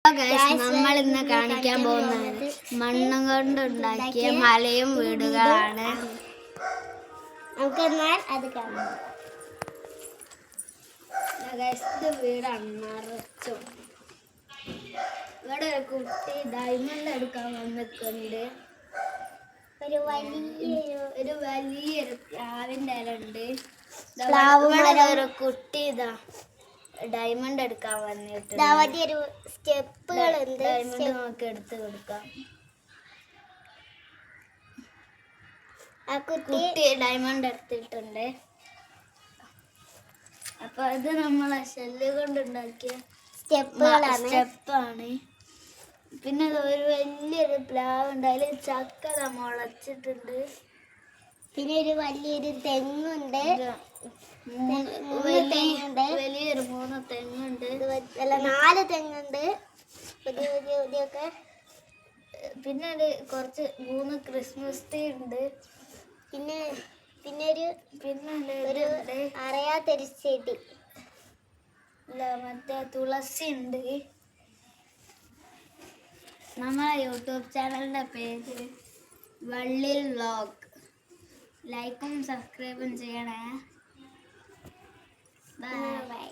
നമ്മൾ ഇന്ന് കാണിക്കാൻ പോകുന്നത് മണ്ണ് കൊണ്ടുണ്ടാക്കിയ മലയും വീടുകളാണ്. നമുക്കെന്നാൽ അത് കാണാം. ഇത് വീടാണ് നിറച്ചു. ഇവിടെ ഒരു കുട്ടി ഡയമണ്ട് എടുക്കാൻ വന്നിട്ടുണ്ട്. ഒരു വലിയൊരു പ്ലാവിൻ്റെ ഇല ഉണ്ട്. ഒരു കുട്ടി ഇതാ ഡയമണ്ട് എടുക്കാൻ വന്നിട്ടുണ്ട്. സ്റ്റെപ്പുകളുണ്ട്. ഡയമണ്ട് നമുക്ക് എടുത്ത് കൊടുക്കാം. ആ കുട്ടി ഡയമണ്ട് എടുത്തിട്ടുണ്ട്. അപ്പൊ ഇത് നമ്മളെ ഷെല്ല് കൊണ്ടുണ്ടാക്കിയ സ്റ്റെപ്പാണ്. പിന്നെ ഒരു വലിയൊരു പ്ലാവ് ഉണ്ട്, അതിൽ ചക്ക മുളച്ചിട്ടുണ്ട്. പിന്നെ ഒരു വലിയൊരു തെങ്ങുണ്ട്. വലിയൊരു 3 തെങ്ങുണ്ട്. 4 തെങ്ങുണ്ട്. പുതിയൊക്കെ. പിന്നെ കുറച്ച് 3 ക്രിസ്മസ് ട്രീ ഉണ്ട്. പിന്നെ ഒരു അറിയാത്തൊരു ചെടി, മറ്റേ തുളസി ഉണ്ട്. നമ്മളെ യൂട്യൂബ് ചാനലിന്റെ പേര് വള്ളിൽ വ്ലോഗ്. ലൈക്കും സബ്സ്ക്രൈബും ചെയ്യണേ. ബൈ.